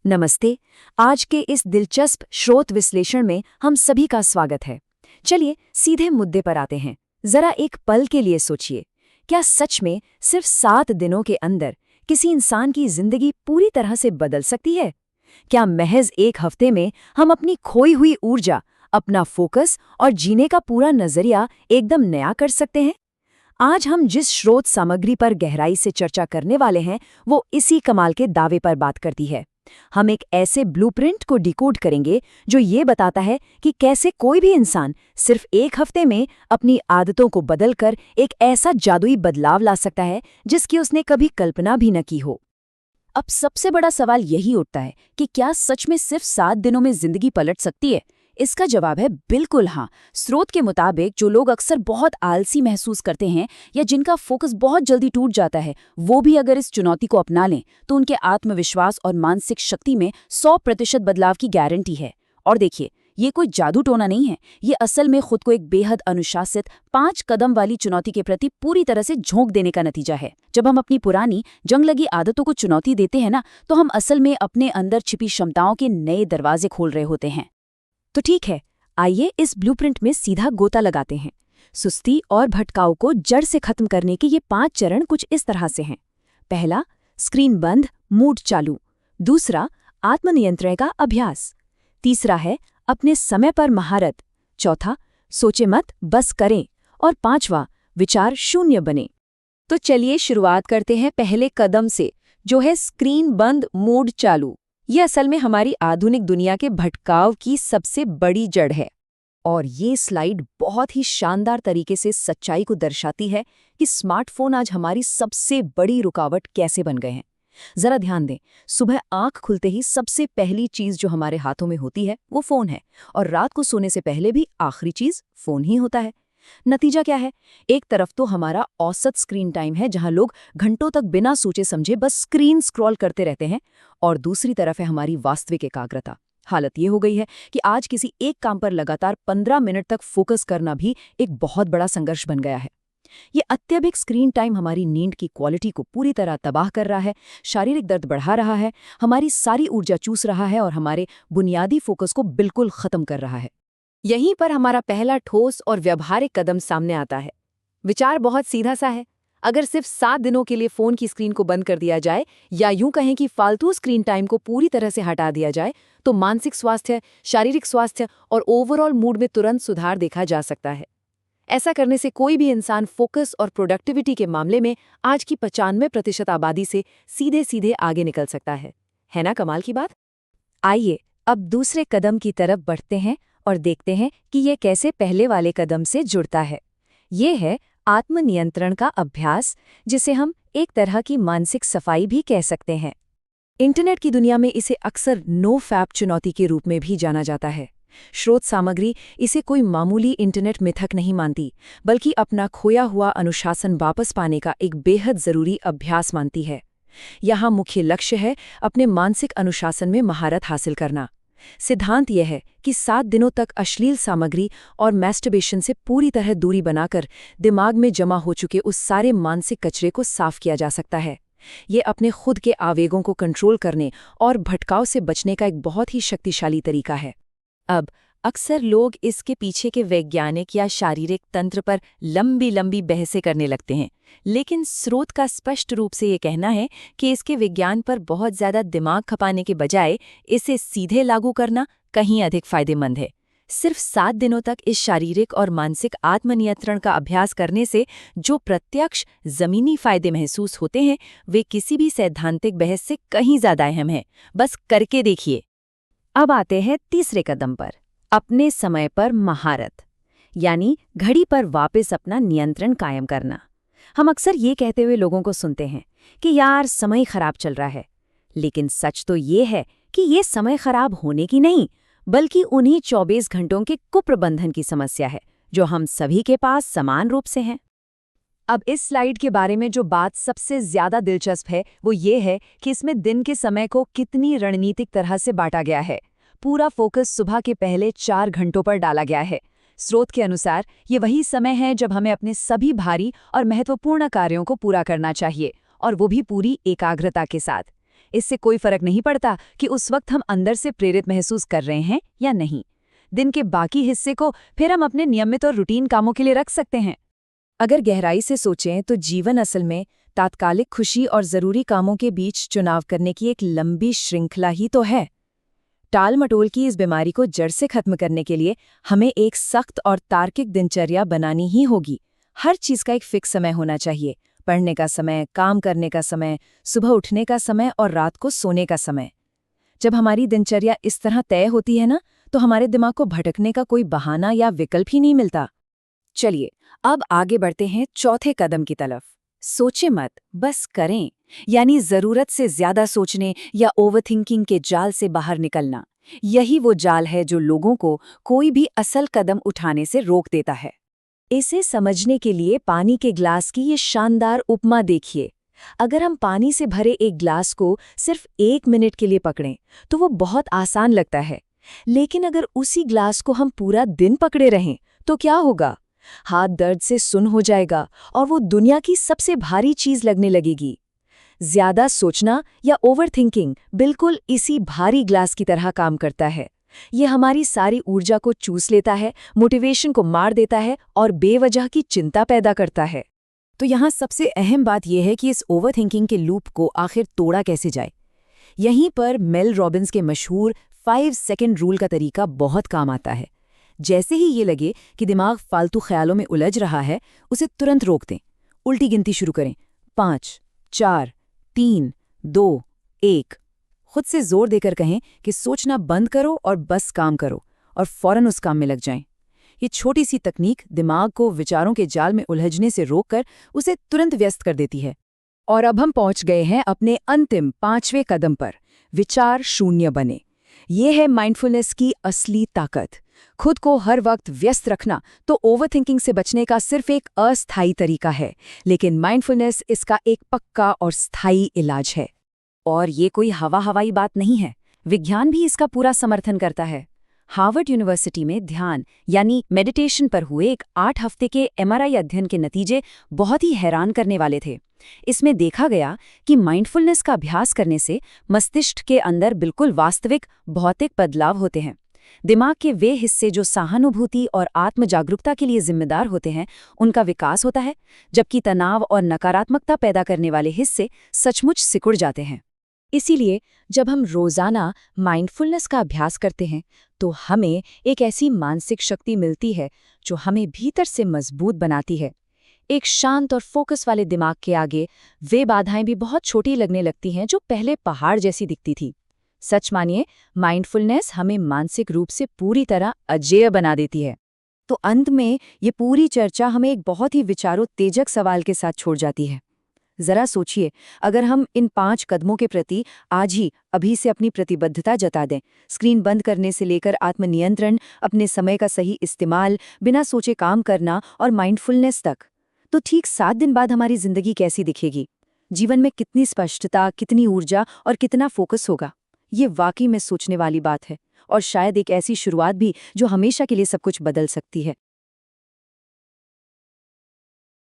नमस्ते। आज के इस दिलचस्प स्रोत विश्लेषण में हम सभी का स्वागत है। चलिए सीधे मुद्दे पर आते हैं। जरा एक पल के लिए सोचिए, क्या सच में सिर्फ 7 दिनों के अंदर किसी इंसान की जिंदगी पूरी तरह से बदल सकती है? क्या महज एक हफ्ते में हम अपनी खोई हुई ऊर्जा, अपना फोकस और जीने का पूरा नजरिया एकदम नया कर सकते हैं? आज हम जिस स्रोत सामग्री पर गहराई से चर्चा करने वाले हैं, वो इसी कमाल के दावे पर बात करती है। हम एक ऐसे ब्लूप्रिंट को डिकोड करेंगे जो ये बताता है कि कैसे कोई भी इंसान सिर्फ एक हफ्ते में अपनी आदतों को बदलकर एक ऐसा जादुई बदलाव ला सकता है जिसकी उसने कभी कल्पना भी न की हो। अब सबसे बड़ा सवाल यही उठता है कि क्या सच में सिर्फ 7 दिनों में जिंदगी पलट सकती है? इसका जवाब है बिल्कुल हाँ। स्रोत के मुताबिक जो लोग अक्सर बहुत आलसी महसूस करते हैं या जिनका फोकस बहुत जल्दी टूट जाता है, वो भी अगर इस चुनौती को अपना लें तो उनके आत्मविश्वास और मानसिक शक्ति में 100% बदलाव की गारंटी है। और देखिए, ये कोई जादू टोना नहीं है, ये असल में खुद को एक बेहद अनुशासित 5 कदम वाली चुनौती के प्रति पूरी तरह से झोंक देने का नतीजा है। जब हम अपनी पुरानी जंग लगी आदतों को चुनौती देते हैं ना, तो हम असल में अपने अंदर छिपी क्षमताओं के नए दरवाजे खोल रहे होते हैं। तो ठीक है, आइए इस ब्लूप्रिंट में सीधा गोता लगाते हैं। सुस्ती और भटकाव को जड़ से खत्म करने के ये 5 चरण कुछ इस तरह से हैं। पहला, स्क्रीन बंद, मूड चालू। दूसरा, आत्मनियंत्रण का अभ्यास। तीसरा है अपने समय पर महारत। चौथा, सोचे मत, बस करें। और 5वां, विचार शून्य बने। तो चलिए शुरुआत करते हैं पहले कदम से, जो है स्क्रीन बंद, मूड चालू। ये असल में हमारी आधुनिक दुनिया के भटकाव की सबसे बड़ी जड़ है। और ये स्लाइड बहुत ही शानदार तरीके से सच्चाई को दर्शाती है कि स्मार्टफोन आज हमारी सबसे बड़ी रुकावट कैसे बन गए हैं। जरा ध्यान दें, सुबह आंख खुलते ही सबसे पहली चीज जो हमारे हाथों में होती है वो फोन है, और रात को सोने से पहले भी आखिरी चीज फोन ही होता है। नतीजा क्या है? एक तरफ तो हमारा औसत स्क्रीन टाइम है, जहां लोग घंटों तक बिना सोचे समझे बस स्क्रीन स्क्रॉल करते रहते हैं, और दूसरी तरफ है हमारी वास्तविक एकाग्रता। हालत ये हो गई है कि आज किसी एक काम पर लगातार 15 मिनट तक फोकस करना भी एक बहुत बड़ा संघर्ष बन गया है। ये अत्यधिक स्क्रीन टाइम हमारी नींद की क्वालिटी को पूरी तरह तबाह कर रहा है, शारीरिक दर्द बढ़ा रहा है, हमारी सारी ऊर्जा चूस रहा है और हमारे बुनियादी फोकस को बिल्कुल खत्म कर रहा है। यहीं पर हमारा पहला ठोस और व्यावहारिक कदम सामने आता है। विचार बहुत सीधा सा है। अगर सिर्फ 7 दिनों के लिए फोन की स्क्रीन को बंद कर दिया जाए, या यूं कहें कि फालतू स्क्रीन टाइम को पूरी तरह से हटा दिया जाए, तो मानसिक स्वास्थ्य, शारीरिक स्वास्थ्य और ओवरऑल मूड में तुरंत सुधार देखा जा सकता है। ऐसा करने से कोई भी इंसान फोकस और प्रोडक्टिविटी के मामले में आज की 95% आबादी से सीधे सीधे आगे निकल सकता है ना कमाल की बात? आइए अब दूसरे कदम की तरफ बढ़ते हैं और देखते हैं कि ये कैसे पहले वाले कदम से जुड़ता है। ये है आत्मनियंत्रण का अभ्यास, जिसे हम एक तरह की मानसिक सफाई भी कह सकते हैं। इंटरनेट की दुनिया में इसे अक्सर नो फैप चुनौती के रूप में भी जाना जाता है। स्रोत सामग्री इसे कोई मामूली इंटरनेट मिथक नहीं मानती, बल्कि अपना खोया हुआ अनुशासन वापस पाने का एक बेहद जरूरी अभ्यास मानती है। यहाँ मुख्य लक्ष्य है अपने मानसिक अनुशासन में महारत हासिल करना। सिद्धांत यह है कि 7 दिनों तक अश्लील सामग्री और मैस्टरबेशन से पूरी तरह दूरी बनाकर दिमाग में जमा हो चुके उस सारे मानसिक कचरे को साफ किया जा सकता है। ये अपने खुद के आवेगों को कंट्रोल करने और भटकाव से बचने का एक बहुत ही शक्तिशाली तरीका है। अब अक्सर लोग इसके पीछे के वैज्ञानिक या शारीरिक तंत्र पर लंबी लंबी बहसें करने लगते हैं, लेकिन स्रोत का स्पष्ट रूप से ये कहना है कि इसके विज्ञान पर बहुत ज़्यादा दिमाग खपाने के बजाय इसे सीधे लागू करना कहीं अधिक फायदेमंद है। सिर्फ 7 दिनों तक इस शारीरिक और मानसिक आत्मनियंत्रण का अभ्यास करने से जो प्रत्यक्ष ज़मीनी फायदे महसूस होते हैं, वे किसी भी सैद्धांतिक बहस से कहीं ज़्यादा अहम हैं। बस करके देखिए। अब आते हैं तीसरे कदम पर, अपने समय पर महारत, यानी घड़ी पर वापस अपना नियंत्रण कायम करना। हम अक्सर ये कहते हुए लोगों को सुनते हैं कि यार समय खराब चल रहा है, लेकिन सच तो ये है कि ये समय खराब होने की नहीं, बल्कि उन्हीं 24 घंटों के कुप्रबंधन की समस्या है जो हम सभी के पास समान रूप से हैं। अब इस स्लाइड के बारे में जो बात सबसे ज्यादा दिलचस्प है वो ये है कि इसमें दिन के समय को कितनी रणनीतिक तरह से बांटा गया है। पूरा फोकस सुबह के पहले 4 घंटों पर डाला गया है। स्रोत के अनुसार ये वही समय है जब हमें अपने सभी भारी और महत्वपूर्ण कार्यों को पूरा करना चाहिए, और वो भी पूरी एकाग्रता के साथ। इससे कोई फर्क नहीं पड़ता कि उस वक्त हम अंदर से प्रेरित महसूस कर रहे हैं या नहीं। दिन के बाकी हिस्से को फिर हम अपने नियमित और रूटीन कामों के लिए रख सकते हैं। अगर गहराई से सोचें तो जीवन असल में तात्कालिक खुशी और ज़रूरी कामों के बीच चुनाव करने की एक लंबी श्रृंखला ही तो है। टाल मटोल की इस बीमारी को जड़ से खत्म करने के लिए हमें एक सख्त और तार्किक दिनचर्या बनानी ही होगी। हर चीज़ का एक फिक्स समय होना चाहिए, पढ़ने का समय, काम करने का समय, सुबह उठने का समय और रात को सोने का समय। जब हमारी दिनचर्या इस तरह तय होती है ना, तो हमारे दिमाग को भटकने का कोई बहाना या विकल्प ही नहीं मिलता। चलिए अब आगे बढ़ते हैं चौथे कदम की तरफ। सोचे मत, बस करें, यानी जरूरत से ज्यादा सोचने या ओवरथिंकिंग के जाल से बाहर निकलना। यही वो जाल है जो लोगों को कोई भी असल कदम उठाने से रोक देता है। इसे समझने के लिए पानी के ग्लास की ये शानदार उपमा देखिए। अगर हम पानी से भरे एक ग्लास को सिर्फ 1 मिनट के लिए पकड़ें तो वो बहुत आसान लगता है, लेकिन अगर उसी ग्लास को हम पूरा दिन पकड़े रहें तो क्या होगा? हाथ दर्द से सुन्न हो जाएगा और वो दुनिया की सबसे भारी चीज लगने लगेगी। ज्यादा सोचना या ओवरथिंकिंग बिल्कुल इसी भारी ग्लास की तरह काम करता है। ये हमारी सारी ऊर्जा को चूस लेता है, मोटिवेशन को मार देता है और बेवजह की चिंता पैदा करता है। तो यहाँ सबसे अहम बात यह है कि इस ओवरथिंकिंग के लूप को आखिर तोड़ा कैसे जाए। यहीं पर मेल रॉबिन्स के मशहूर 5 सेकंड रूल का तरीका बहुत काम आता है। जैसे ही ये लगे कि दिमाग फालतू ख्यालों में उलझ रहा है, उसे तुरंत रोक दें। उल्टी गिनती शुरू करें, 5, 4, 3, 2, 1। खुद से जोर देकर कहें कि सोचना बंद करो और बस काम करो, और फौरन उस काम में लग जाएं। ये छोटी सी तकनीक दिमाग को विचारों के जाल में उलझने से रोककर उसे तुरंत व्यस्त कर देती है। और अब हम पहुंच गए हैं अपने अंतिम 5वें कदम पर, विचार शून्य बने। ये है माइंडफुलनेस की असली ताकत। खुद को हर वक्त व्यस्त रखना तो ओवरथिंकिंग से बचने का सिर्फ एक अस्थायी तरीका है, लेकिन माइंडफुलनेस इसका एक पक्का और स्थायी इलाज है। और ये कोई हवाई बात नहीं है, विज्ञान भी इसका पूरा समर्थन करता है। हार्वर्ड यूनिवर्सिटी में ध्यान यानी मेडिटेशन पर हुए एक 8 हफ्ते के MRI अध्ययन के नतीजे बहुत ही हैरान करने वाले थे। इसमें देखा गया कि माइंडफुलनेस का अभ्यास करने से मस्तिष्क के अंदर बिल्कुल वास्तविक भौतिक बदलाव होते हैं। दिमाग के वे हिस्से जो सहानुभूति और आत्म जागरूकता के लिए जिम्मेदार होते हैं, उनका विकास होता है, जबकि तनाव और नकारात्मकता पैदा करने वाले हिस्से सचमुच सिकुड़ जाते हैं। इसीलिए जब हम रोजाना माइंडफुलनेस का अभ्यास करते हैं तो हमें एक ऐसी मानसिक शक्ति मिलती है जो हमें भीतर से मजबूत बनाती है। एक शांत और फोकस वाले दिमाग के आगे वे बाधाएं भी बहुत छोटी लगने लगती हैं जो पहले पहाड़ जैसी दिखती थी। सच मानिए, माइंडफुलनेस हमें मानसिक रूप से पूरी तरह अजेय बना देती है। तो अंत में ये पूरी चर्चा हमें एक बहुत ही विचारोत्तेजक सवाल के साथ छोड़ जाती है। जरा सोचिए, अगर हम इन 5 कदमों के प्रति आज ही अभी से अपनी प्रतिबद्धता जता दें, स्क्रीन बंद करने से लेकर आत्मनियंत्रण, अपने समय का सही इस्तेमाल, बिना सोचे काम करना और माइंडफुलनेस तक, तो ठीक 7 दिन बाद हमारी जिंदगी कैसी दिखेगी? जीवन में कितनी स्पष्टता, कितनी ऊर्जा और कितना फोकस होगा? ये वाकई में सोचने वाली बात है, और शायद एक ऐसी शुरुआत भी जो हमेशा के लिए सब कुछ बदल सकती है।